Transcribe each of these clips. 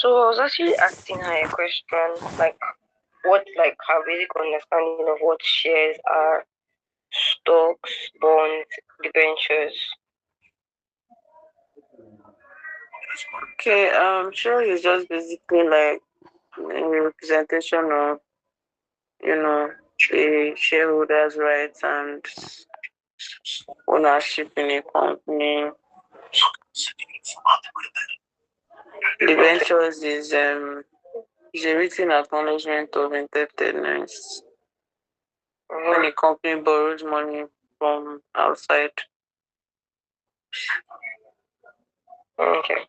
So I was actually asking her a question, like what like her basic understanding of what shares are, stocks, bonds, debentures. Okay, sure is just basically like a representation of, the shareholders' rights and ownership in a company. Debentures is a written acknowledgement of indebtedness when a company borrows money from outside. Okay.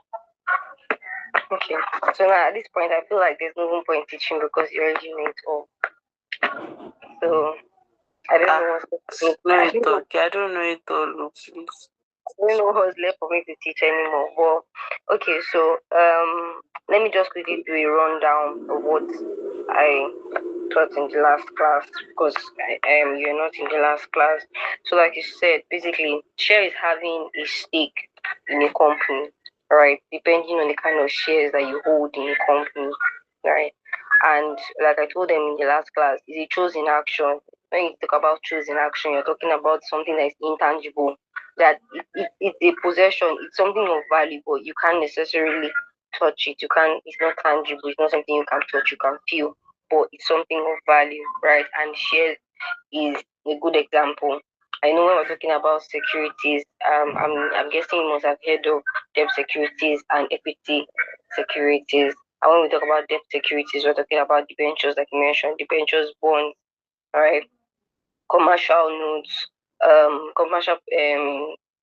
Okay. So now at this point I feel like there's no point teaching because you already know it all. So I don't know what's left. No, it all. Okay, I don't know it all, please. I don't know what's left for me to teach anymore. But okay, so let me just quickly do a rundown of what I taught in the last class because you're not in the last class. So like you said, basically share is having a stake in a company, right? Depending on the kind of shares that you hold in a company, right? And like I told them in the last class, is a chosen action. When you talk about chosen action, you're talking about something that is intangible, that it's a possession, it's something of value, but you can't necessarily touch it. You can't, it's not tangible, it's not something you can touch, you can feel, but it's something of value, right? And shares is a good example. I know when we're talking about securities, I'm guessing you must have heard of debt securities and equity securities. And when we talk about debt securities, we're talking about debentures, like you mentioned, debentures, bonds, all right, commercial notes, commercial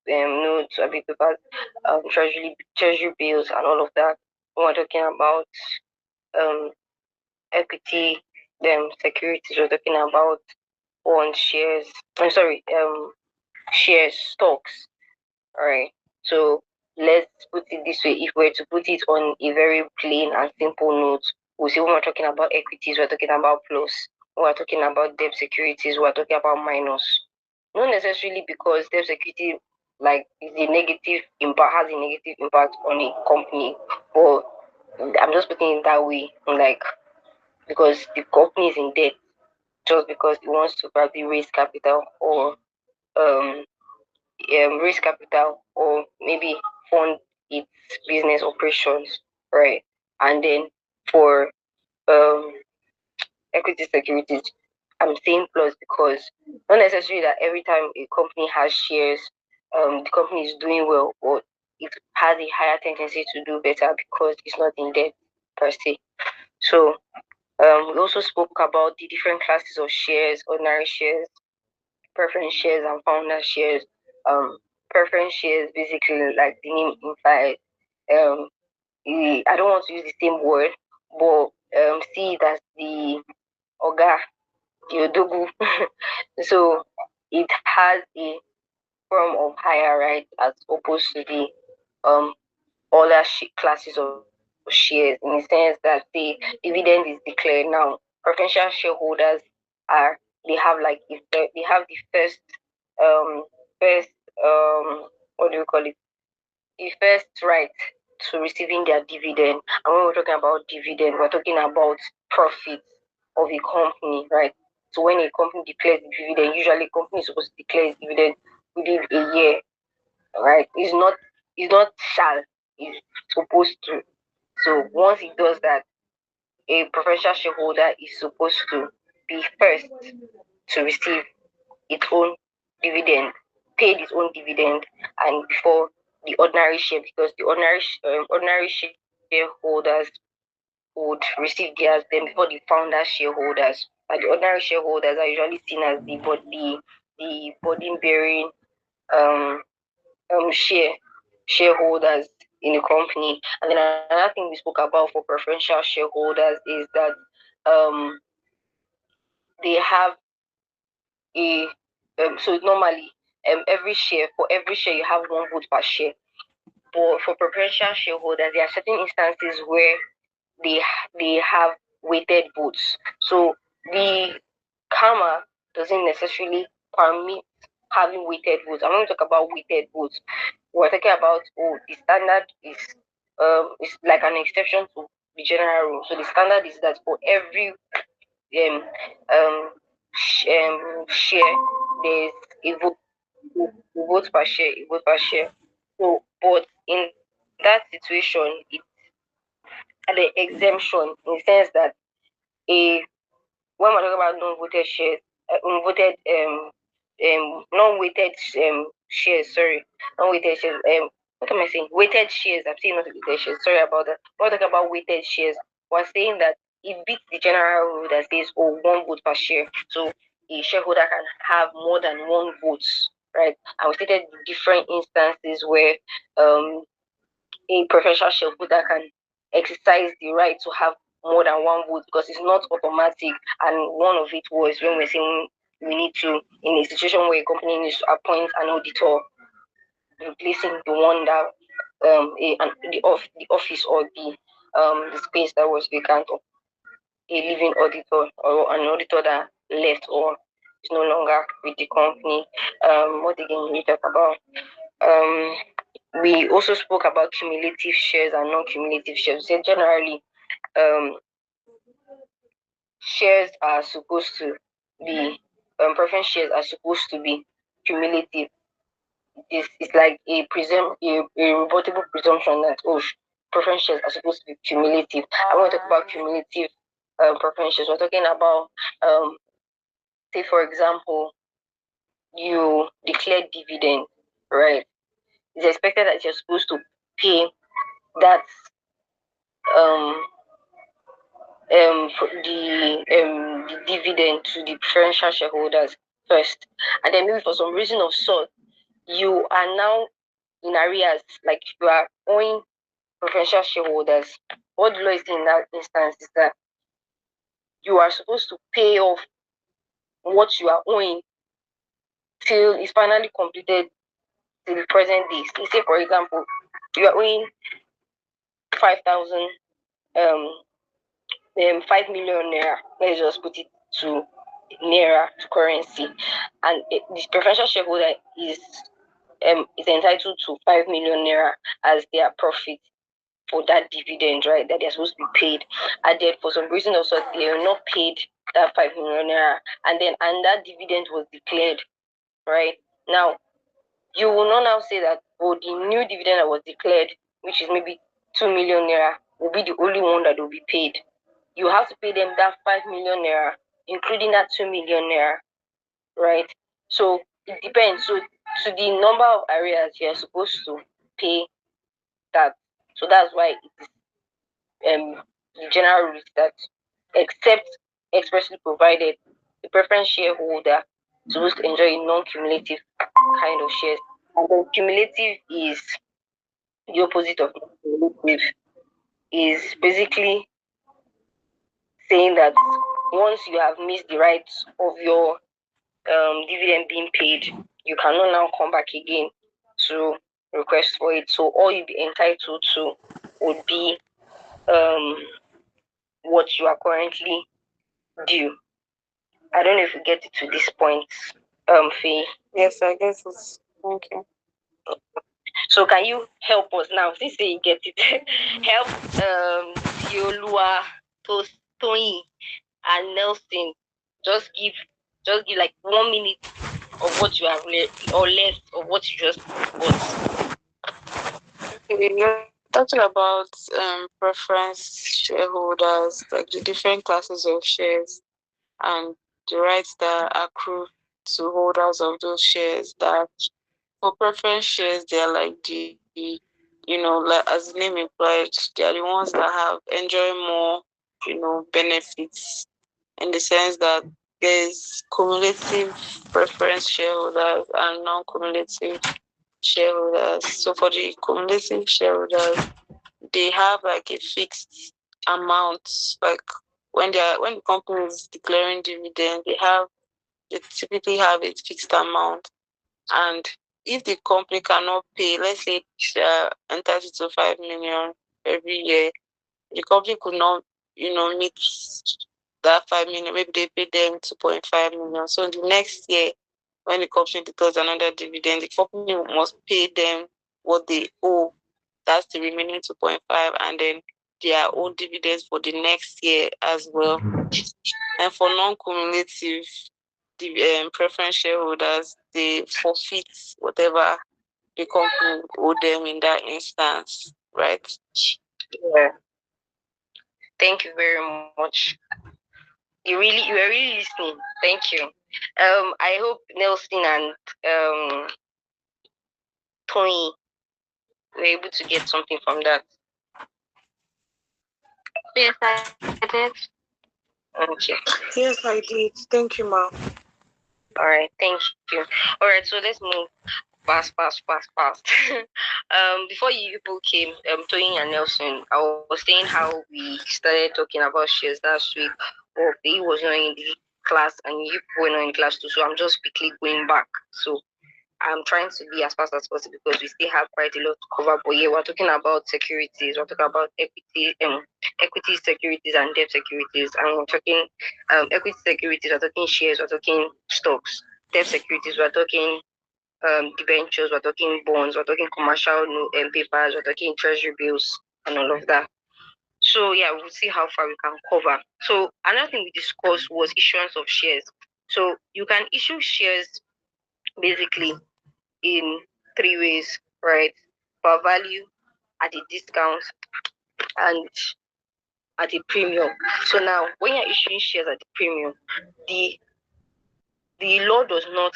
notes, I beg your treasury bills, and all of that. When we're talking about um equity, securities, we're talking about bond shares. I'm sorry, shares, stocks. All right. So let's put it this way: if we're to put it on a very plain and simple note, we see when we're talking about equities, we're talking about plus. When we're talking about debt securities, we're talking about minus. Not necessarily because debt security like is a negative impact has a negative impact on a company, but I'm just putting it that way, like because the company is in debt just because it wants to probably raise capital or um, raise capital or maybe fund its business operations, right? And then for um, equity securities, I'm saying plus because not necessarily that every time a company has shares, the company is doing well or it has a higher tendency to do better because it's not in debt per se. So we also spoke about the different classes of shares, ordinary shares, preference shares, and founder shares. Um, Preference shares basically, like the name implies, um, I don't want to use the same word, but see it as the oga, the odogu. So it has a form of higher right as opposed to the um other classes of shares in the sense that the dividend is declared now. Preferential shareholders are they have like they have the um first what do you call it, the first right to receiving their dividend. And when we're talking about dividend, we're talking about profits of a company, right? So when a company declares dividend, usually a company is supposed to declare its dividend within a year, right? It's not shall, it's supposed to. So once it does that, a preferential shareholder is supposed to be first to receive its own dividend, paid its own dividend, and before the ordinary share, because the ordinary shareholders would receive theirs then before the founder shareholders. And the ordinary shareholders are usually seen as the burden bearing um, shareholders in the company. And then another thing we spoke about for preferential shareholders is that um, they have a so normally every share you have one vote per share. But for preferential shareholders, there are certain instances where they have weighted votes. So the karma doesn't necessarily permit having weighted votes. I'm going to talk about weighted votes. We're talking about the standard is it's like an exception to the general rule. So the standard is that for every um share, there's a vote per share, a vote per share. So, but in that situation, it's the exemption in the sense that a when we're talking about non-voted shares, unvoted non-weighted shares, sorry, non-weighted shares. What am I saying? Weighted shares. I'm saying not weighted shares. Sorry about that. When we're talking about weighted shares, we're saying that it beats the general rule that says, oh, one vote per share. So a shareholder can have more than one vote, right? And we stated different instances where a preferential shareholder can exercise the right to have more than one vote because it's not automatic. And one of it was when we're saying we need to, in a situation where a company needs to appoint an auditor, replacing the one that the office or the space that was vacant of a living auditor or an auditor that left or is no longer with the company. What again we talk about? Um, we also spoke about cumulative shares and non-cumulative shares. So generally, um, shares are supposed to be preference shares are supposed to be cumulative. It's like a rebuttable presumption that preference shares are supposed to be cumulative. I want to talk about cumulative preference shares. We're talking about say for example, you declare dividend, right? It's expected that you're supposed to pay that um the dividend to the preferential shareholders first, and then maybe for some reason of sort you are now in arrears, like you are owing preferential shareholders. What the law is saying in that instance is that you are supposed to pay off what you are owing till it's finally completed till the present day. So say for example, you are owing 5,000 um 5 million naira. Let's just put it to naira to currency, and the preferential shareholder is entitled to 5 million naira as their profit for that dividend, right? That they're supposed to be paid. And then for some reason also they are not paid that 5 million naira, and that dividend was declared, right? Now you will not now say that the new dividend that was declared, which is maybe 2 million naira, will be the only one that will be paid. You have to pay them that 5 million naira, including that 2 million naira, right? So it depends. So to the number of areas you're supposed to pay that. So that's why the general rule is that except expressly provided, the preference shareholder is supposed to enjoy a non-cumulative kind of shares. And then cumulative is the opposite of non-cumulative. Is basically saying that once you have missed the rights of your dividend being paid, you cannot now come back again to request for it. So all you'll be entitled to would be um, what you are currently due. I don't know if you get it to this point, Faye. Yes, I guess it's. Thank you. So can you help us now? Since you get it, help Tiolua, Toyin, and Nelson. Just give like 1 minute of what you have or less of what you just got. Okay, you're talking about preference shareholders, like the different classes of shares and the rights that accrue to holders of those shares. That for preference shares, they're like like as the name implied, they are the ones that have enjoy more, benefits in the sense that there's cumulative preference shareholders and non-cumulative shareholders. So for the cumulative shareholders, they have like a fixed amount. Like when the company is declaring dividend, they typically have a fixed amount. And if the company cannot pay, let's say it's entitled to 5 million every year, the company could not, meet that 5 million. Maybe they pay them 2.5 million. So the next year, when the company declares another dividend, the company must pay them what they owe that's the remaining 2.5, and then their own dividends for the next year as well. And for non-cumulative preference shareholders, they forfeit whatever the company owed them in that instance, right? Yeah. Thank you very much. You were really listening. Thank you. I hope Nelson and Tony were able to get something from that. Yes, I did. Okay. Yes, I did. Thank you, ma. All right. Thank you. All right. So let's move fast. Before you people came, Tony and Nelson, I was saying how we started talking about shares last week. But he was not in the class, and you were not in class too. So I'm just quickly going back. So I'm trying to be as fast as possible because we still have quite a lot to cover. But yeah, we're talking about securities, we're talking about equity securities and debt securities, and we're talking equity securities, we're talking shares, we're talking stocks. Debt securities, we're talking debentures, we're talking bonds, we're talking commercial papers, we're talking treasury bills, and all of that. So yeah, we'll see how far we can cover. So another thing we discussed was issuance of shares. So you can issue shares basically in three ways, right? Per value, at a discount, and at a premium. So now, when you're issuing shares at a premium, the the law does not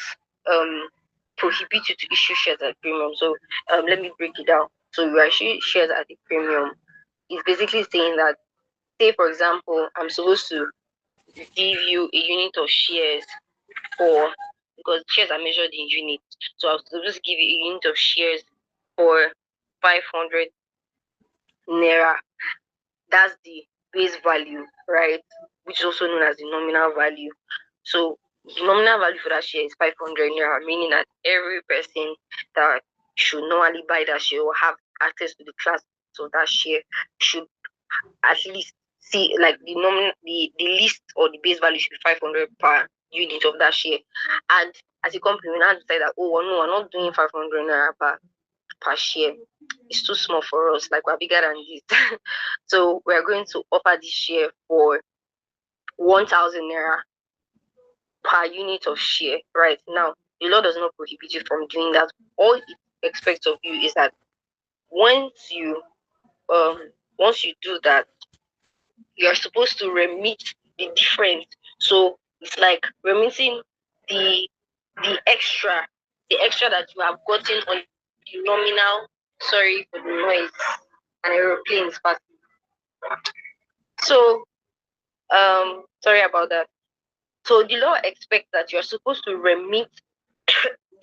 prohibit you to issue shares at premium. So let me break it down. So you are issuing shares at a premium. It's basically saying that, say for example, I'm supposed to give you a unit of shares for, because shares are measured in units. So I was supposed to give you a unit of shares for 500 naira. That's the base value, right? Which is also known as the nominal value. So the nominal value for that share is 500 naira, meaning that every person that should normally buy that share or have access to the class of that share should at least see, like, the list or the base value should be 500 per unit of that share. And as a company, we now decide that, oh no, we're not doing 500 naira per share. It's too small for us, like we're bigger than this. So we're going to offer this share for 1,000 naira per unit of share. Right now, the law does not prohibit you from doing that. All it expects of you is that once you once you do that, you're supposed to remit the difference. So it's like remitting the extra, that you have gotten on the nominal. Sorry for the noise. An aeroplane is passing. So sorry about that. So the law expects that you're supposed to remit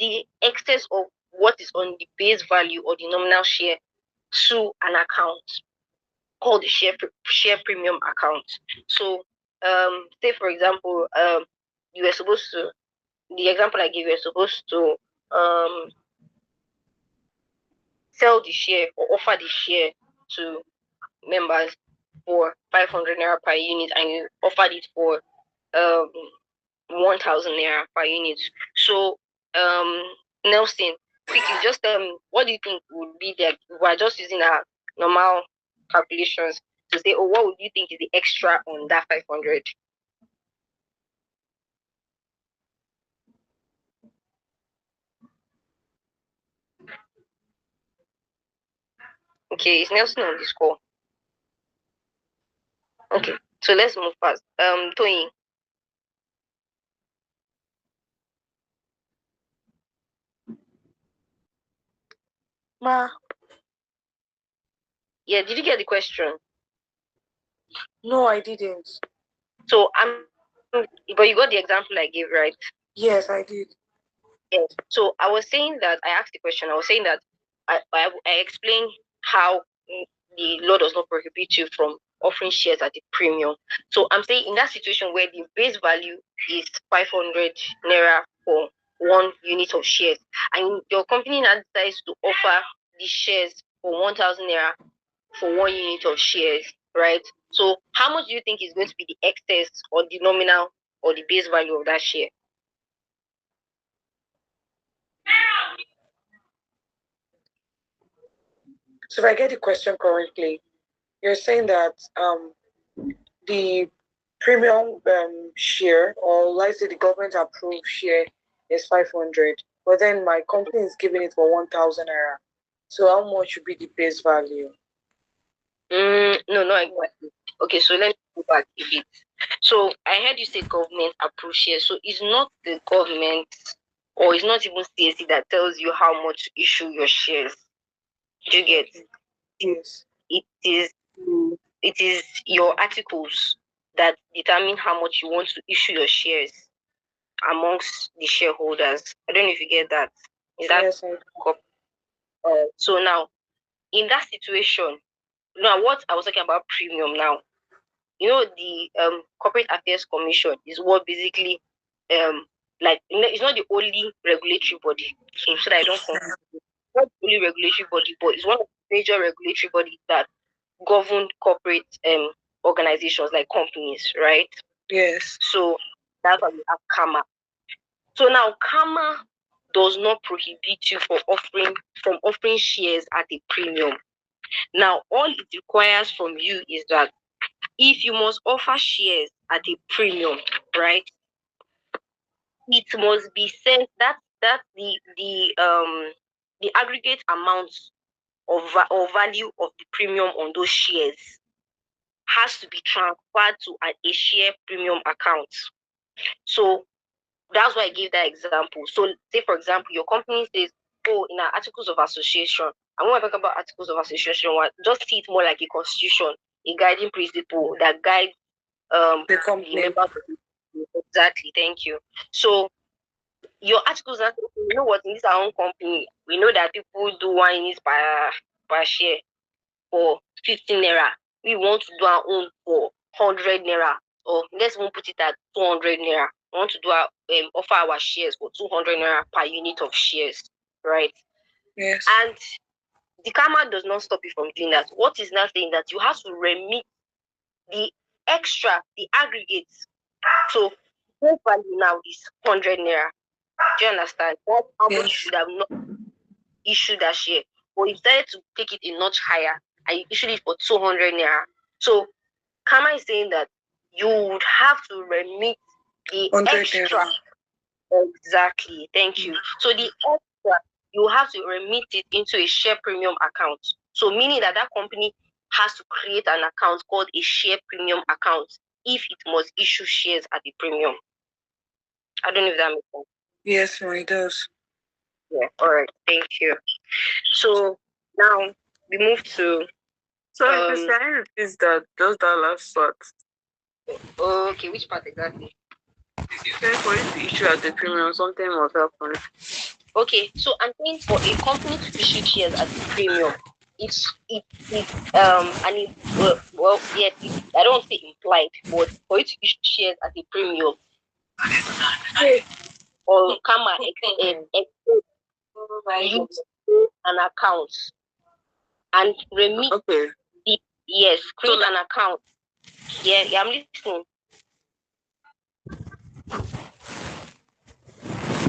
the excess of what is on the base value or the nominal share to an account called the share premium account. So say for example, you were supposed to, the example I gave, you were supposed to sell the share or offer the share to members for 500 naira per unit, and you offered it for um 1,000 naira per unit. So Nelson, quickly just tell me, what do you think would be the, we're just using our normal calculations to say, oh, what would you think is the extra on that 500? Okay, is Nelson on this call? Okay, so let's move fast. Tony. Ma. Yeah, did you get the question? No, I didn't. So but you got the example I gave, right? Yes, I did. Yes. So I was saying that, I asked the question. I was saying that I explained how the law does not prohibit you from offering shares at a premium. So I'm saying in that situation where the base value is 500 naira for one unit of shares, and your company now decides to offer the shares for 1,000 naira for one unit of shares, right? So how much do you think is going to be the excess or the nominal or the base value of that share? So if I get the question correctly, you're saying that the premium share, or let's say the government approved share, is 500, but then my company is giving it for 1,000 naira. So how much would be the base value? No, not exactly. Okay, so let me go back a bit. So I heard you say government approved shares. So it's not the government, or it's not even CSC that tells you how much to issue your shares. Do you get? Yes. It is your articles that determine how much you want to issue your shares amongst the shareholders. I don't know if you get that. Is that Yes. so now in that situation, now what I was talking about premium now, the Corporate Affairs Commission is what basically like it's not the only regulatory body. So that I don't confuse, it's not the only regulatory body, but it's one of the major regulatory bodies that govern corporate organizations like companies, right? Yes. So that's why we have KAMA. So now KAMA does not prohibit you from offering shares at a premium. Now all it requires from you is that if you must offer shares at a premium, right? It must be sent that the aggregate amount or value of the premium on those shares has to be transferred to a share premium account. So that's why I gave that example. So say for example, your company says, oh, in our articles of association, and when I talk about articles of association, just see it more like a constitution, a guiding principle that guides the company. The members of the, exactly, thank you. So your articles are, you know what, in this our own company, we know that people do one unit per share for 15 naira. We want to do our own for 100 naira, or let's even put it at 200 naira. We want to do our offer our shares for 200 naira per unit of shares, right? Yes. And the karma does not stop you from doing that. What is now saying that you have to remit the extra, the aggregates. So both value now is 100 naira. Do you understand? That's how much you should have not issued that share. But you decided to take it a notch higher and you issued it for 200 naira. So Kama is saying that you would have to remit the extra. Naira. Exactly. Thank you. So the extra, you have to remit it into a share premium account. So meaning that company has to create an account called a share premium account if it must issue shares at the premium. I don't know if that makes sense. Yes, no, it does. Yeah, all right, thank you. So now we move to. So, can you repeat that? Just that last part. Okay, which part exactly? For you to issue at the premium, something must happen. Okay, so I'm saying for a company to issue shares at the premium, it's well, yes, I don't say implied, but for you to issue shares at a premium, or Kama use an account and remit. Okay. Yes, create an account. Yeah, I'm listening.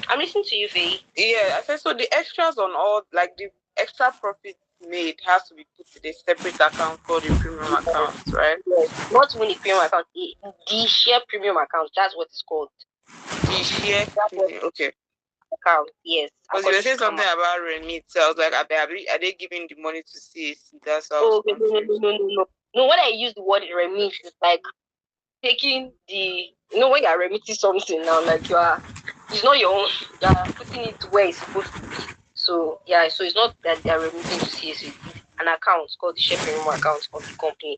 I'm listening to you, Faye. Yeah, I said so. The extras on all, like the extra profit made, has to be put in a separate account called the premium account, right? Yes. Not even the premium account, the share premium account. That's what it's called. The share. Okay. Account, yes. Because you were saying something about remit, so I was like, are they giving the money to CAC? That's how. Oh, no. No, when I use the word remit, it's like taking when you are remitting something now, like it's not your own, you are putting it where it's supposed to be. So yeah, so it's not that they are remitting to CAC, it's an account called the share premium account of the company.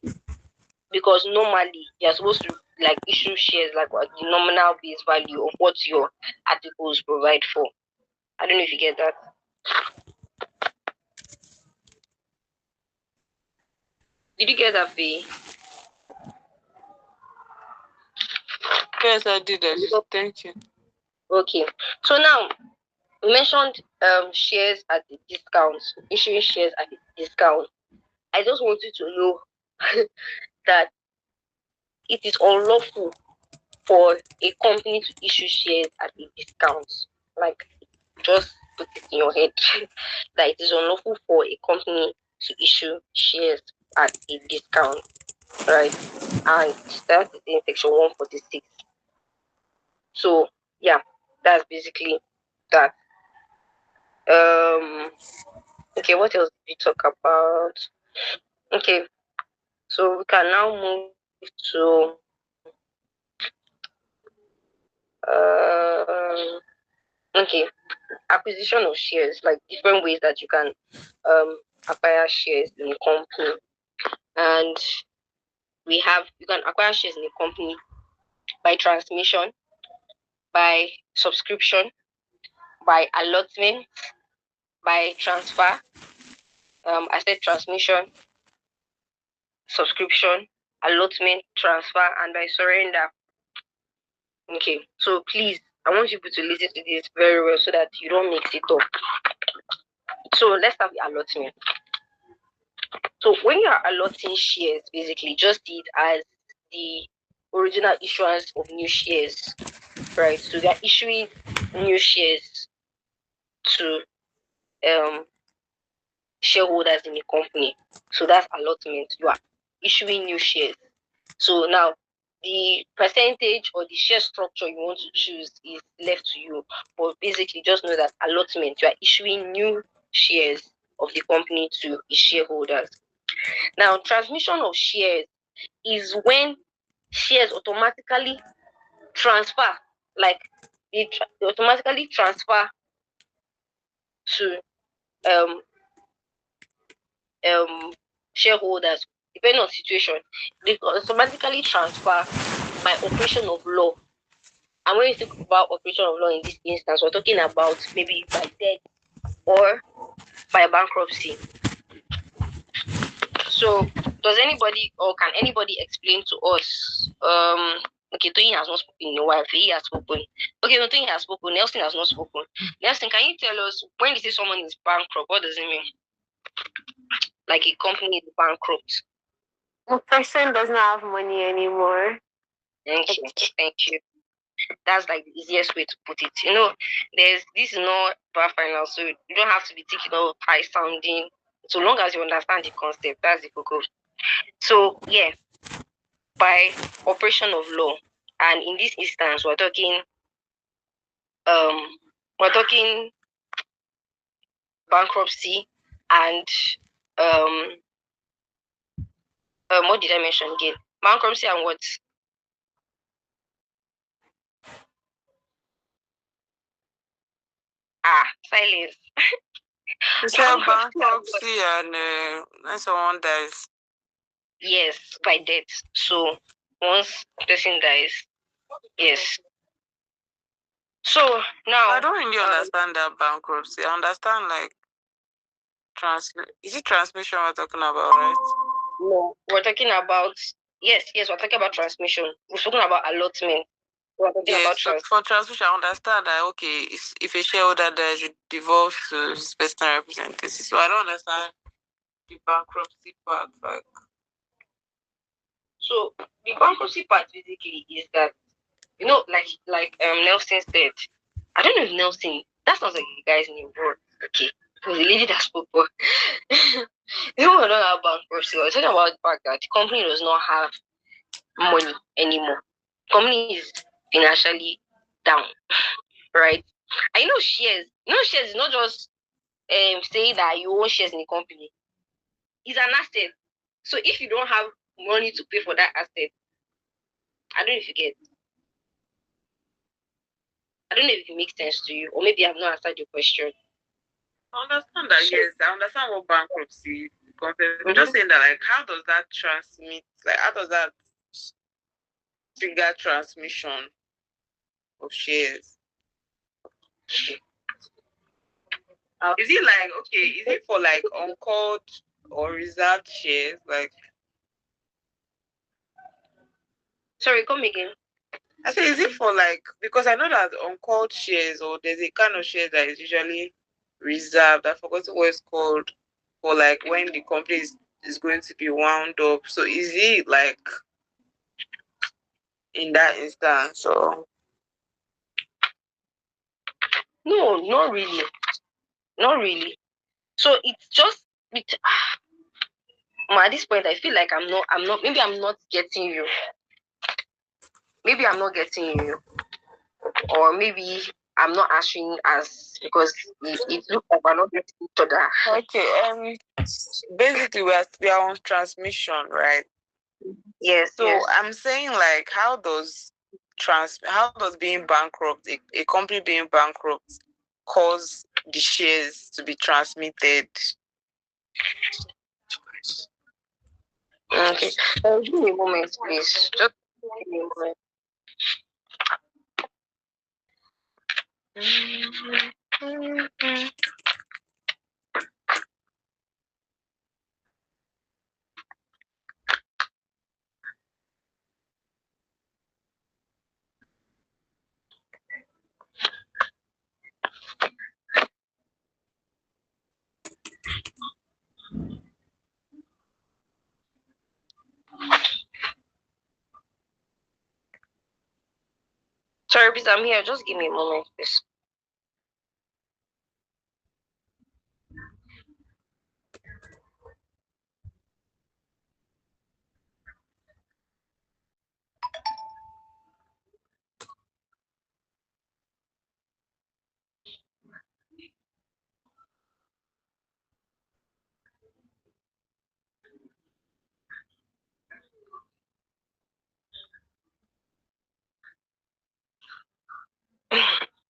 Because normally you're supposed to like issue shares like what the nominal base value of what your articles provide for. I don't know if you get that. Did you get that, Faye? Yes, I did that. Thank you. Okay. So now we mentioned shares at the discount, issuing shares at the discount. I just want you to know that it is unlawful for a company to issue shares at a discount. Like, just put it in your head that it is unlawful for a company to issue shares at a discount, right? And that is in section 146. So yeah, that's basically that. Okay, what else did we talk about? Okay, so we can now move to okay, acquisition of shares, like different ways that you can acquire shares in a company. And you can acquire shares in a company by transmission, by subscription, by allotment, by transfer. I said transmission, subscription, allotment, transfer, and by surrender. Okay, so please, I want you to listen to this very well so that you don't mix it up. So let's start with allotment. So when you are allotting shares, basically just see it as the original issuance of new shares, right? So they are issuing new shares to shareholders in the company. So that's allotment. You are issuing new shares. So now the percentage or the share structure you want to choose is left to you. But basically just know that allotment, you are issuing new shares of the company to its shareholders. Now, transmission of shares is when shares automatically transfer, like they automatically transfer to um shareholders, depending on situation. They automatically transfer by operation of law. And when you think about operation of law in this instance, we're talking about maybe by death or by bankruptcy. So, does anybody or can anybody explain to us? Okay, Toyin has not spoken in a while. He has spoken. Okay, no, Toyin has spoken. Nelson has not spoken. Nelson, can you tell us when you say someone is bankrupt, what does it mean? Like a company is bankrupt. The person does not have money anymore. Thank you. Thank you. That's like the easiest way to put it. You know, this is not bar final, so you don't have to be thinking of high sounding. So long as you understand the concept, that's the focus. So yeah, by operation of law, and in this instance, we're talking bankruptcy and what did I mention again? Bankruptcy and what? Silence. You said bankruptcy and someone dies. Yes, by death. So once person dies, yes. So now I don't really understand that bankruptcy. I understand like is it transmission we're talking about, right? no, we're talking about yes, we're talking about transmission. We're talking about allotment. We're talking about for transmission, I understand that okay, if a shareholder dies, you devolve to his personal representative. So I don't understand the bankruptcy part. Like, so the bankruptcy part basically is that like Nelson said. I don't know if Nelson. That sounds like the guy's name, bro. Okay, it was the lady that spoke. But we don't have bankruptcy. We're talking about the fact that the company does not have money anymore. Company is financially down, right? I know shares. Shares is not just saying that you own shares in the company. It's an asset. So if you don't have money to pay for that asset, I don't know if you get. I don't know if it makes sense to you, or maybe I've not answered your question. I understand that, yes. I understand what bankruptcy is. I'm just saying that, like, how does that transmit? Like, how does that trigger transmission of shares? Is it like, okay, is it for like uncalled or reserved shares? Like, sorry, come again. I say, is it for like, because I know that uncalled shares or there's a kind of share that is usually reserved. I forgot what it's called, for like when the company is going to be wound up. So is it like in that instance? So no, not really. Not really. So it's just at this point, I feel like maybe I'm not getting you. Maybe I'm not getting you. Or maybe I'm not answering as because it looks like we're not getting each other. Okay. Basically, we are on transmission, right? Yes. So yes. I'm saying, like, how does being bankrupt, a company being bankrupt, cause the shares to be transmitted? Okay. Give me a moment, please. Just give me a moment. Sorry, please, I'm here. Just give me a moment, please.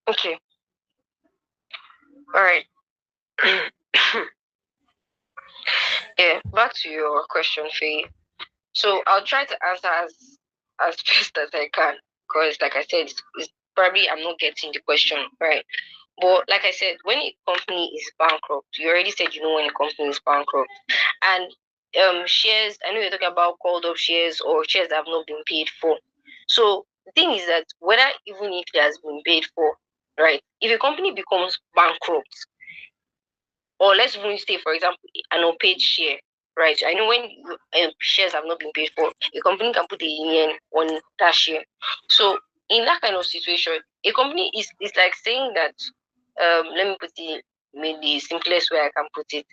Okay. All right. Yeah. Back to your question, Faye. So I'll try to answer as best as I can, because, like I said, it's probably I'm not getting the question right. But like I said, when a company is bankrupt, you already said you know when a company is bankrupt, and shares. I know you're talking about called up shares or shares that have not been paid for. So the thing is that whether even if it has been paid for, right? If a company becomes bankrupt, or let's even say, for example, an unpaid share, right? I know when shares have not been paid for, a company can put a lien on that share. So in that kind of situation, a company is like saying that, let me put it in the simplest way I can put it.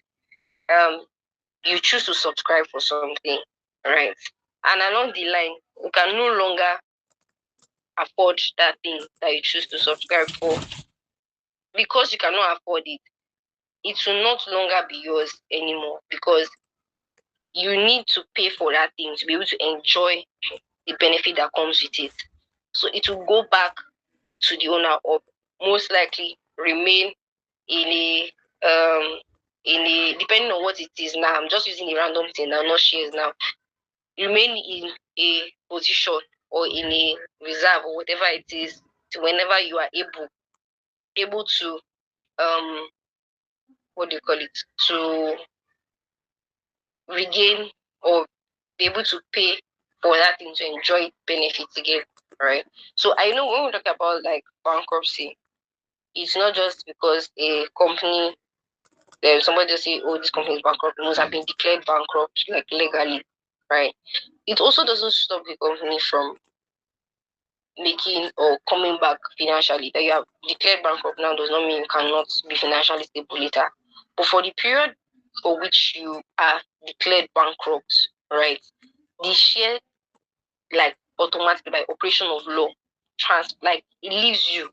You choose to subscribe for something, right? And along the line, you can no longer afford that thing that you choose to subscribe for. Because you cannot afford it, it will not longer be yours anymore, because you need to pay for that thing to be able to enjoy the benefit that comes with it. So it will go back to the owner, or most likely remain in a depending on what it is now. I'm just using a random thing now, not shares now. Remain in a position or in a reserve or whatever it is, to whenever you are able to what do you call it, to regain or be able to pay for that thing to enjoy benefits again, right? So I know when we talk about like bankruptcy, it's not just because a company, somebody just say, oh, this company is bankrupt, it must have been declared bankrupt, like legally, right? It also doesn't stop the company from making or coming back financially. That you have declared bankrupt now does not mean you cannot be financially stable later. But for the period for which you are declared bankrupt, right, the share, like automatically by operation of law, like it leaves you,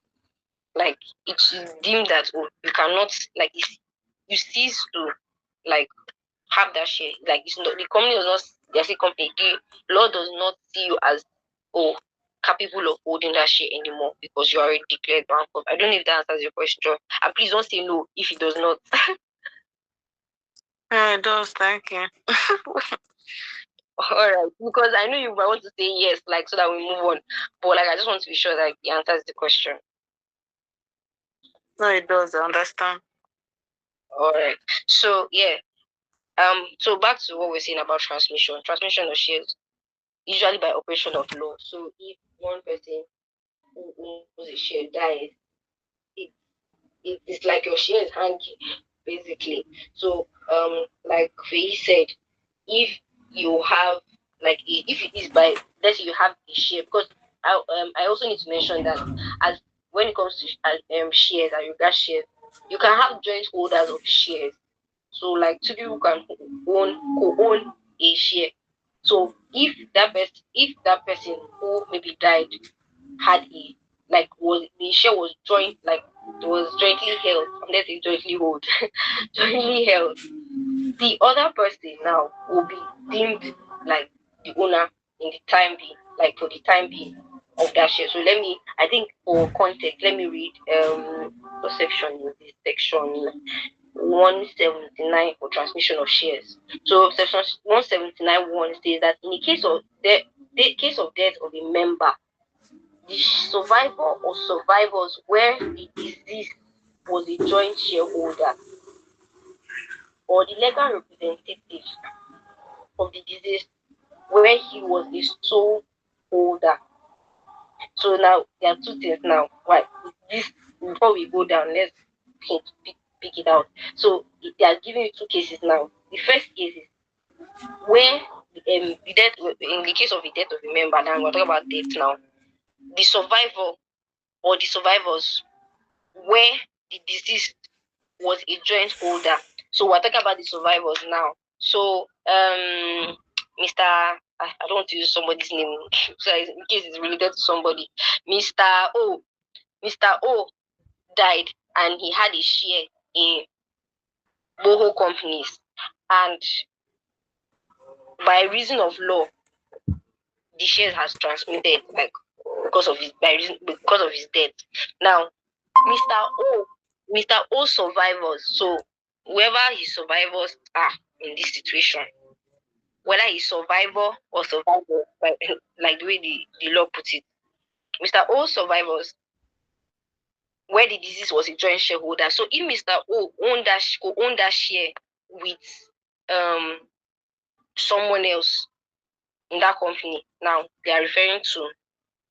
like it's deemed that, oh, you cannot, like if you cease to like have that share, like it's not, the company does not, there's a company, the law does not see you as, oh, capable of holding that share anymore, because you already declared bankrupt. I don't know if that answers your question, and please don't say no if it does not. Yeah, it does. Thank you. All right, because I know you might want to say yes, like so that we move on, but like I just want to be sure that it answers the question. No, it does. I understand. All right, so yeah, so back to what we're saying about transmission of shares, usually by operation of law. So if one person who owns a share dies, it, it's like your share is hanging, basically. So like Faye said, if you have like if it is by, let's say you have a share, because I also need to mention that, as when it comes to shares and you got shares, you can have joint holders of shares. So like two people can co-own a share. So if that person who maybe died had a was the share was joint it was jointly held, unless it's jointly hold, jointly held, the other person now will be deemed like the owner in the time being, like for the time being of that share. So I think for context, let me read what section is this? Section 179 for transmission of shares. So section 179(1) says that in the case of death of a member, the survivor or survivors where the deceased was a joint shareholder, or the legal representative of the deceased where he was the sole holder. So now there are two things now. Right, this before we go down, let's pick it out. So they are giving you two cases now. The first case is where the death, in the case of the death of a member. Now we're talking about death now. The survivor or the survivors where the deceased was a joint holder. So we're talking about the survivors now. So Mr. I don't want to use somebody's name so in case it's related to somebody. Mr. O died and he had a share in boho companies, and by reason of law the shares has transmitted because of his death. Now Mr. O survivors, so whoever his survivors are in this situation, whether he's survivor or survivor, like the way the law puts it, Mr. O survivors where the disease was a joint shareholder. So if Mr. O owned that share with someone else in that company, now they are referring to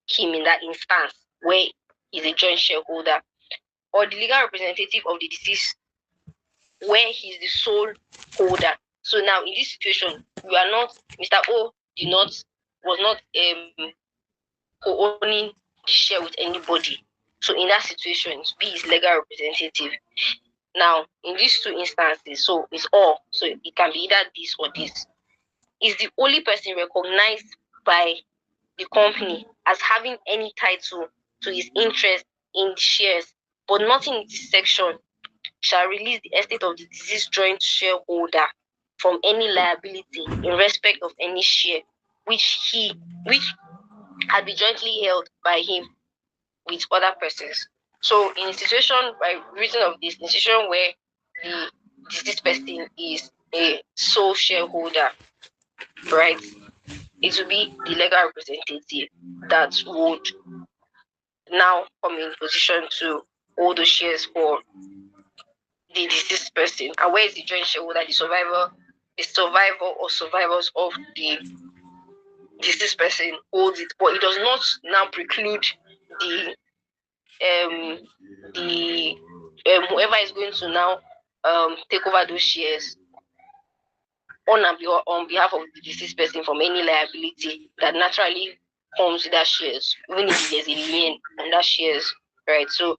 him in that instance where he's a joint shareholder, or the legal representative of the deceased where he's the sole holder. So now in this situation, you are not Mr. O was not co-owning the share with anybody. So in that situation, be his legal representative. Now in these two instances, so it's all. So it can be either this or this. Is the only person recognized by the company as having any title to his interest in the shares, but nothing in this section shall release the estate of the deceased joint shareholder from any liability in respect of any share which had been jointly held by him with other persons. So in a situation, by reason of this, in a situation where the deceased person is a sole shareholder, right, it will be the legal representative that would now come in position to hold the shares for the deceased person. And where is the joint shareholder? The survivor or survivors of the deceased person holds it, but it does not now preclude the whoever is going to now take over those shares on behalf of the deceased person from any liability that naturally comes with that shares, even if there's a lien on that shares, right? So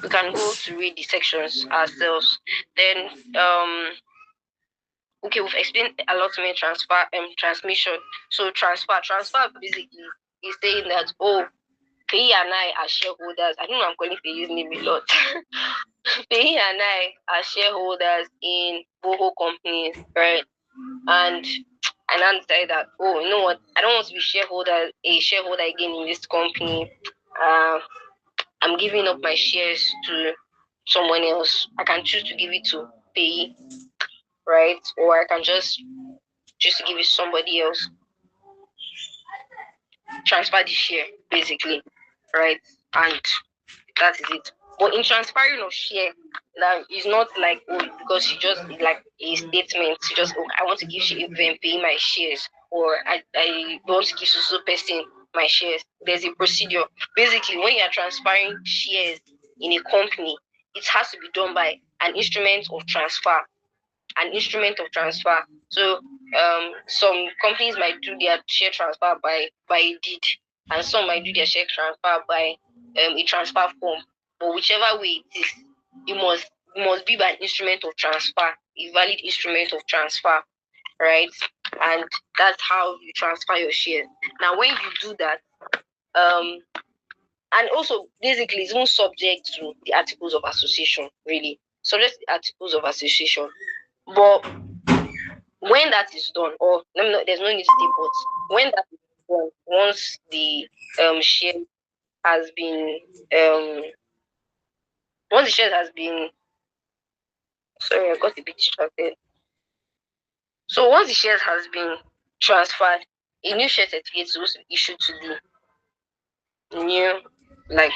we can go to read the sections ourselves. Then okay, we've explained allotment, transmission. So transfer basically is saying that Peyi and I are shareholders. I don't know, I'm calling Peyi's name a lot. Peyi and I are shareholders in boho companies, right? And I now decided that, you know what, I don't want to be a shareholder again in this company. I'm giving up my shares to someone else. I can choose to give it to Peyi, right? Or I can just choose to give it to somebody else. Transfer the share, basically, right? And that is it. But in transferring of share, now it's not like because you just like a statement, you just I want to give Pay my shares, or I want to give so person my shares. There's a procedure. Basically, when you are transferring shares in a company, it has to be done by an instrument of transfer. So some companies might do their share transfer by a deed, and some might do their share transfer by a transfer form. But whichever way it is, it must be by an instrument of transfer, a valid instrument of transfer, right? And that's how you transfer your shares. Now, when you do that, and also basically it's not subject to the articles of association, really. Subject to the articles of association. But when that is done, or there's no need to say but, when that is done, once the share has been um once the share has been, sorry, I got a bit distracted. So once the shares has been transferred, a new share certificate is supposed to be issued to the new, like,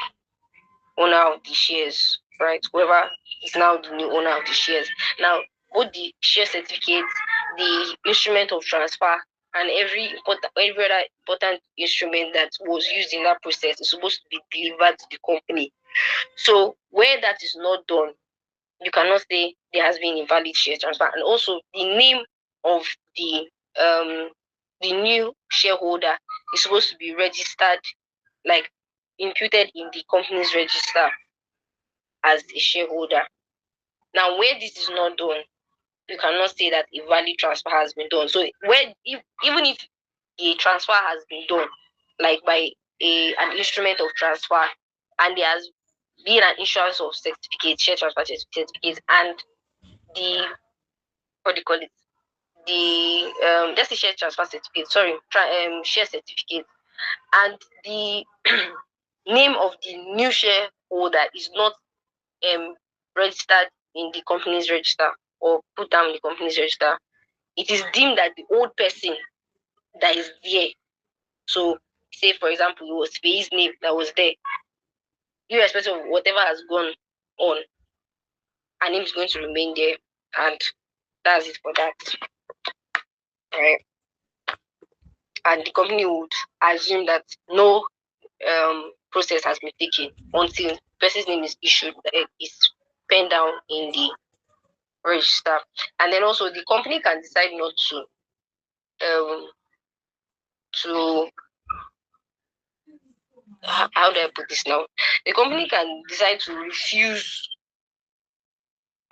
owner of the shares, right? Whoever is now the new owner of the shares. Now, both the share certificate, the instrument of transfer, and every other important instrument that was used in that process is supposed to be delivered to the company. So where that is not done, you cannot say there has been invalid share transfer. And also the name of the um the new shareholder is supposed to be registered, like imputed in the company's register as a shareholder. Now, where this is not done, you cannot say that a valid transfer has been done. So, even if a transfer has been done, like by an instrument of transfer, and there has been an issuance of certificate, share transfer certificate, and the, what do you call it? The just a share transfer certificate, sorry, share certificate, and the name of the new shareholder is not registered in the company's register, or put down in the company's register, it is deemed that the old person that is there. So, say for example, it was his name that was there, irrespective of whatever has gone on, her name is going to remain there, and that's it for that, right? And the company would assume that no process has been taken until the person's name is issued, is penned down in the register. And then also the company can decide not um to how do I put this now? The company can decide to refuse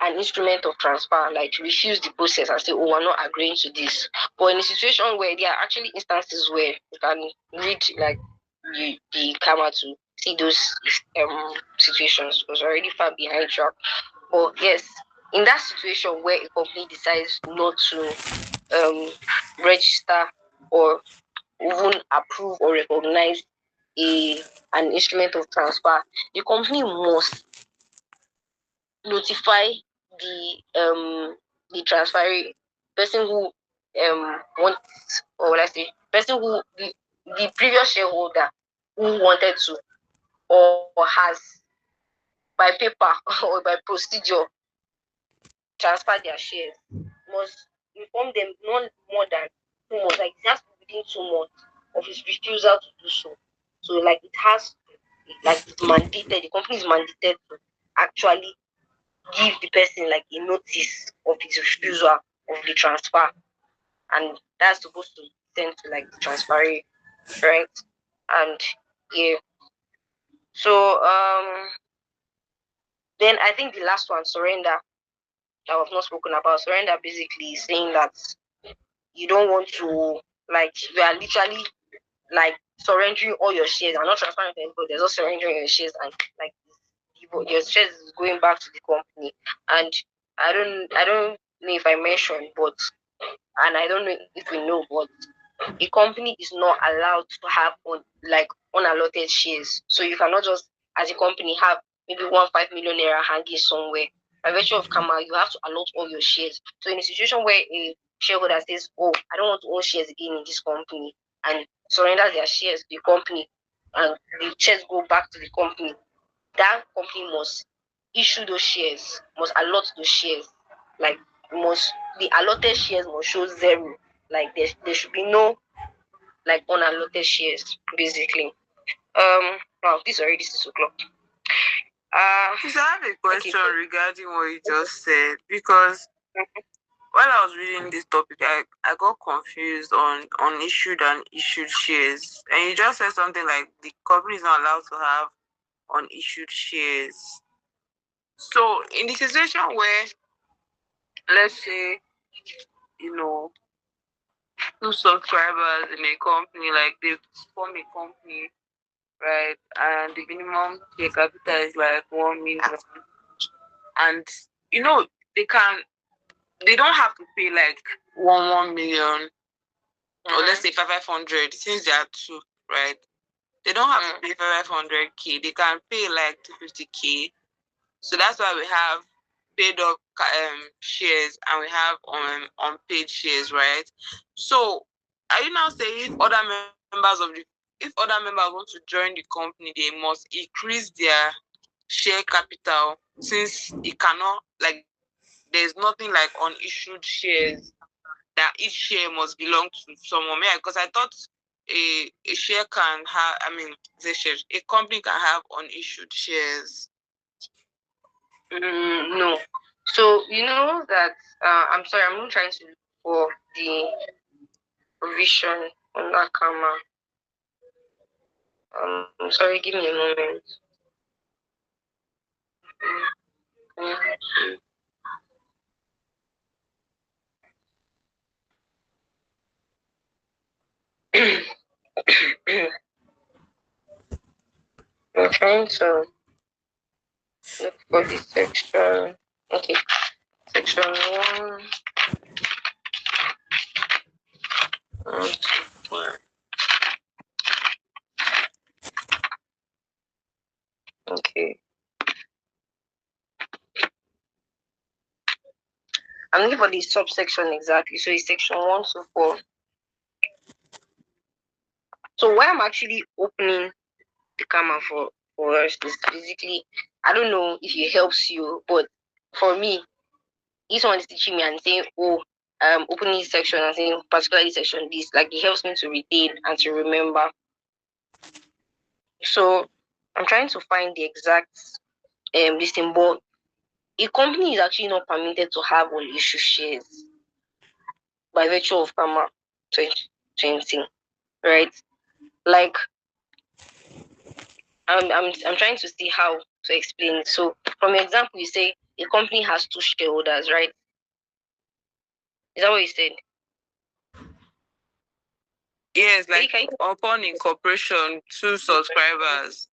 an instrument of transfer, like refuse the process and say, "Oh, we're not agreeing to this." But in a situation where there are actually instances where you can read, like, the camera to see those situations, because already far behind track. But yes, in that situation where a company decides not to register or even approve or recognize an instrument of transfer, the company must notify the transferee, person who wants, or what I say, person who the previous shareholder who wanted to, or has by paper or by procedure transfer their shares, must inform them not more than 2 months. Like, it has to be within 2 months of his refusal to do so. So, like, it has, like, it's mandated. The company is mandated to actually give the person like a notice of his refusal of the transfer, and that's supposed to send to like the transferee, right? And yeah, so then I think the last one, surrender, that I've not spoken about. Surrender basically is saying that you don't want to, like, you are literally like surrendering all your shares. I'm not transferring to anybody, there's not surrendering your shares, and like your shares is going back to the company. And I don't know if I mentioned, but, and I don't know if we know, but a company is not allowed to have like unallotted shares. So you cannot just, as a company, have maybe 1 5 million naira hanging somewhere. By virtue of Kama, you have to allot all your shares. So in a situation where a shareholder says, "Oh, I don't want to own shares again in this company," and surrenders their shares to the company, and the shares go back to the company, that company must issue those shares, must allot those shares. Like, must the allotted shares must show zero. Like, there should be no like unallotted shares, basically. Wow, this is already 6 o'clock. Please, I have a question Okay. regarding what you just said, because while I was reading this topic, I got confused on unissued and issued shares. And you just said something like the company is not allowed to have unissued shares. So in the situation where, let's say, you know, two subscribers in a company, like they form a company, right? And the minimum share capital is like 1 million, and you know they can they don't have to pay like 1 million, or let's say 500 since they are two, right? They don't have to pay 500K. They can pay like 250K. So that's why we have paid up shares and we have unpaid shares, right? So are you now saying if other members want to join the company, they must increase their share capital, since it cannot, like, there's nothing like unissued shares that each share must belong to someone? Yeah, because I thought a share can have, a company can have unissued shares. No. So you know that I'm sorry, I'm not trying to look for the provision on that camera. Sorry, give me a moment. I'm trying to look for this section. Okay, section 1. Okay. I'm looking for the subsection exactly. So it's section 1 to 4. So why I'm actually opening the camera for us is basically, I don't know if it helps you, but for me, if someone is teaching me and saying, oh, opening this section and saying particularly section this, like it helps me to retain and to remember. So I'm trying to find the exact this thing, but a company is actually not permitted to have all issue shares by virtue of Kama 2020, right? Like I'm trying to see how to explain it. So from your example, you say a company has two shareholders, right? Is that what you said? Yes, like upon incorporation, two subscribers.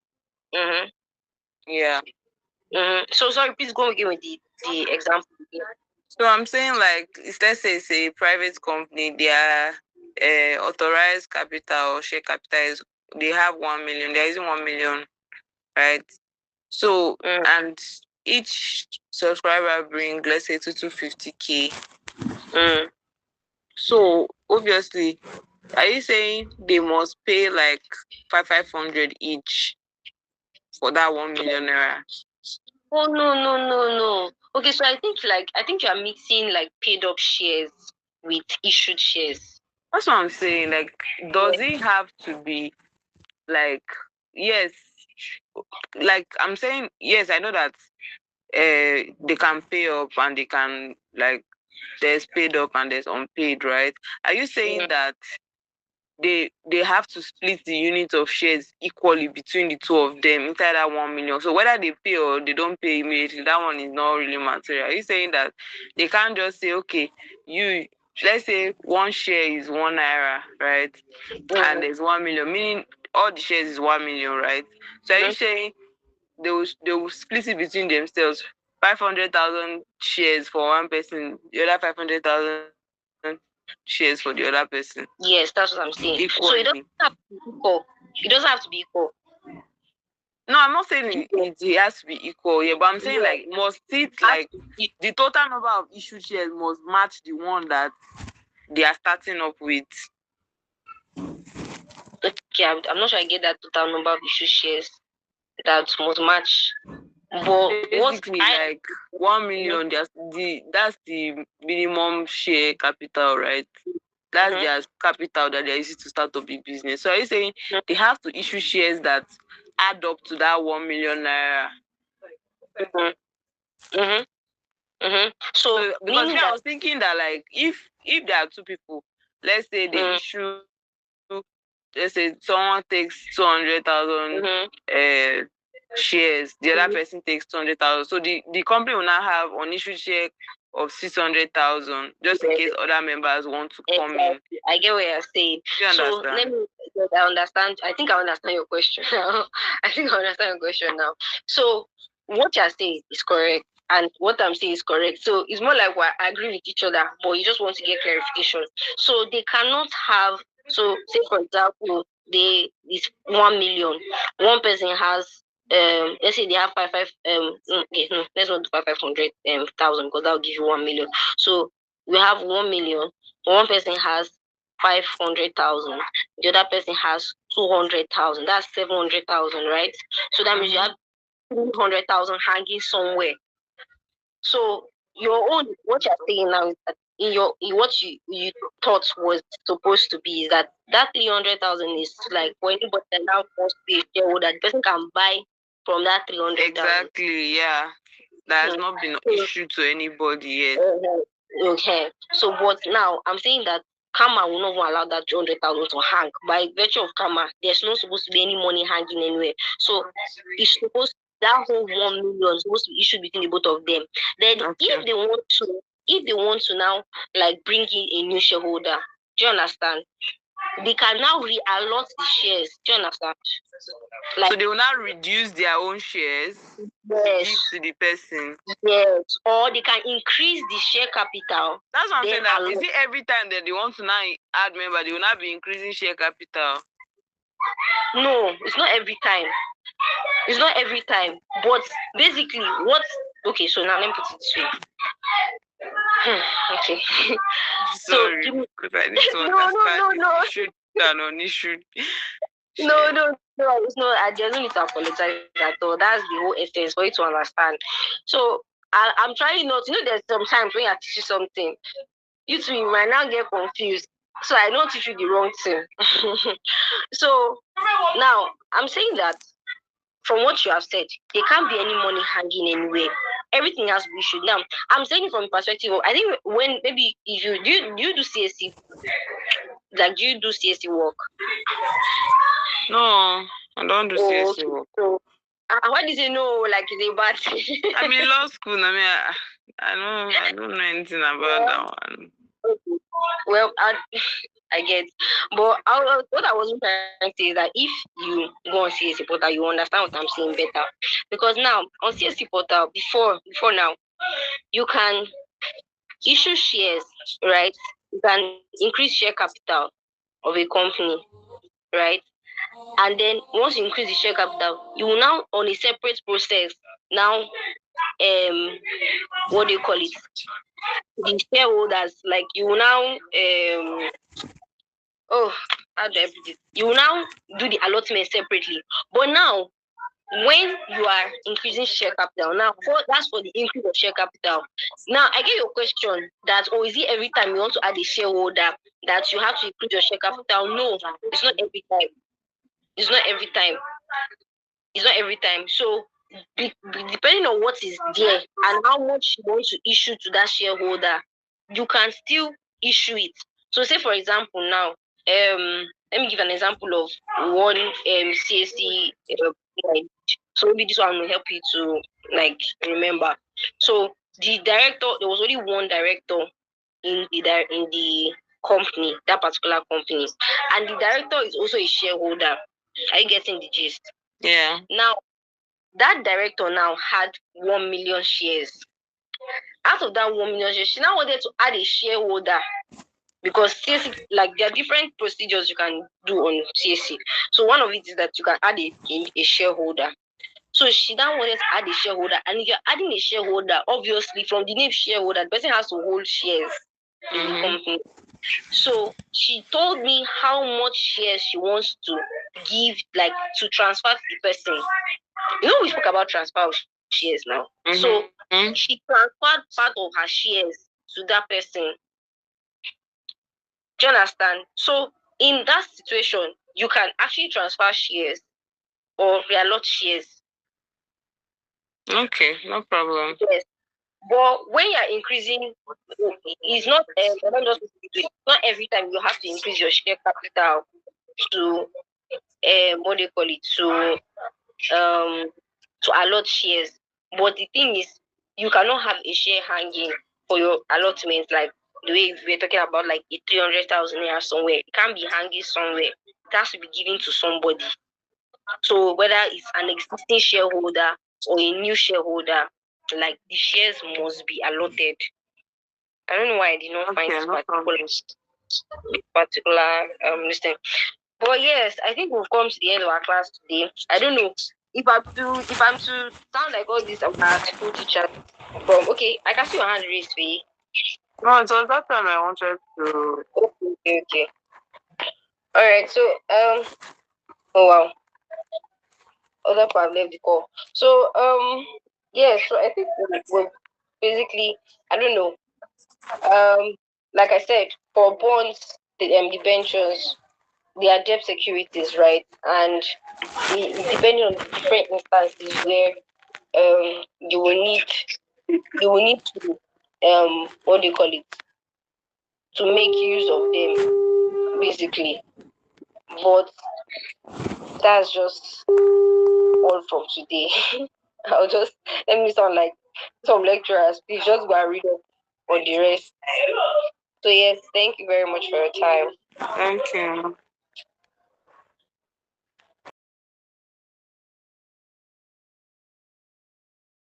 Mm-hmm. Yeah. Mm-hmm. So sorry, please go again with the example. So I'm saying, like, let's say it's a private company, their authorized capital or share capital is, they have 1 million. They're using 1 million, right? So and each subscriber bring, let's say, 250K. So obviously, are you saying they must pay like 500 each for that 1 million naira? Oh no. Okay, so I think you are mixing like paid up shares with issued shares. That's what I'm saying. Like, does it have to be like, yes, like I'm saying, yes, I know that they can pay up and they can, like, there's paid up and there's unpaid, right? Are you saying that they have to split the unit of shares equally between the two of them inside that 1 million? So whether they pay or they don't pay immediately, that one is not really material. Are you saying that they can't just say, okay, let's say one share is 1 naira, right? And there's 1 million, meaning all the shares is 1 million, right? So are you saying they will split it between themselves? 500,000 shares for one person, the other 500,000 shares for the other person. Yes, that's what I'm saying. Equally. So it doesn't have to be equal. It doesn't have to be equal. No, I'm not saying it has to be equal, yeah, but I'm saying, like, must it, like, the total number of issued shares must match the one that they are starting up with. Okay, I'm not sure I get that total number of issued shares that must match. But basically, like 1 million, that's the minimum share capital, right? That's their capital that they're using to start up the business. So are you saying they have to issue shares that add up to that 1 million naira? So because I was thinking that, like, if there are two people, let's say they issue, let's say someone takes 200,000 shares, the other person takes 200,000. So the company will now have unissued share of 600,000, just in case other members want to come in. I get what you're saying. You understand? So let me. I understand. I think I understand your question now. I think I understand your question now. So what you're saying is correct, and what I'm saying is correct. So it's more like we agree with each other, but you just want to get clarification. So they cannot have. So say for example, it's 1 million. One person has let's say they have let's not do 500 thousand, because that will give you 1 million. So we have 1 million. One person has 500,000. The other person has 200,000. That's 700,000, right? So that means you have 300,000 hanging somewhere. So your own, what you're saying now is that in what you thought was supposed to be is that 300,000 is like for anybody that now wants to be a shareholder, the person can buy from that 300,000. Exactly, yeah. That has not been issued to anybody yet. Okay. So, but now I'm saying that Karma will not allow that 200,000 to hang. By virtue of Karma, there's not supposed to be any money hanging anywhere. So, it's supposed that whole 1 million is supposed to be issued between the both of them. Then, if they want to now like bring in a new shareholder, do you understand? They can now reallot the shares. Do you understand? Like, so they will now reduce their own shares to give to the person. Yes, or they can increase the share capital. That's what I'm saying. That is it every time that they want to now add member, they will not be increasing share capital? No, it's not every time. It's not every time. But basically, okay, so now let me put it this way. Okay. Sorry, because I need to understand no. Issued and unissued. No, it's not. I just need to apologize at all. That's the whole essence for you to understand. So I'm trying not. There's sometimes when I teach you something, you too, you might now get confused. So I don't teach you the wrong thing. So now I'm saying that from what you have said, there can't be any money hanging anywhere. Everything has to be issued. Now, I'm saying it from the perspective of, I think when maybe if you do CSC, like do you do CSC work? No, I don't do CSC work. So, why did you know like it's a bad thing? I'm in law school. I don't know anything about that one. Well, I get, but what I wasn't trying to say is that if you go on CSC portal, you understand what I'm saying better. Because now on CSC portal, before now, you can issue shares, right? You can increase share capital of a company, right? And then once you increase the share capital, you will now on a separate process now what do you call it? The shareholders, like you will now how do I put it? You will now do the allotment separately. But now when you are increasing share capital, now that's for the increase of share capital. Now I get your question that is it every time you want to add a shareholder that you have to increase your share capital? No, it's not every time. It's not every time. It's not every time. So depending on what is there and how much you want to issue to that shareholder, you can still issue it. So say for example now, let me give an example of one CSC. So maybe this one will help you to like remember. So the director, there was only one director in the company, that particular company, and the director is also a shareholder. Are you getting the gist? Yeah. Now, that director now had 1 million shares. Out of that 1 million shares, she now wanted to add a shareholder because CSC, like there are different procedures you can do on CSC. So one of it is that you can add a shareholder. So she now wanted to add a shareholder, and if you're adding a shareholder, obviously from the name shareholder, the person has to hold shares in the company. So she told me how much shares she wants to give, like to transfer to the person. We spoke about transfer of shares now. So she transferred part of her shares to that person. Do you understand? So in that situation, you can actually transfer shares or reallot shares. Okay, no problem. Yes. But when you're increasing, it's not not every time you have to increase your share capital to what do you call it, to allot shares. But the thing is, you cannot have a share hanging. for your allotment, like the way we're talking about like a 300,000 naira somewhere, it can't be hanging somewhere. It has to be given to somebody. So whether it's an existing shareholder or a new shareholder, like the shares must be allotted. I don't know why I did not find this particular listing. But yes, I think we've come to the end of our class today. I don't know if I'm to sound like all these our school teachers from okay, I can see your hand raised, Faye. No, it was that time I wanted to. Okay. All right. So oh wow, other people have left the call. So yeah. So I think we're basically I don't know. Like I said, for bonds, the debentures, they are debt securities, right? And depending on the different instances where you will need to what do you call it, to make use of them basically. But that's just all from today. I'll just let me sound like some lecturers. Please just go and read up on the rest. So yes, thank you very much for your time. Thank you.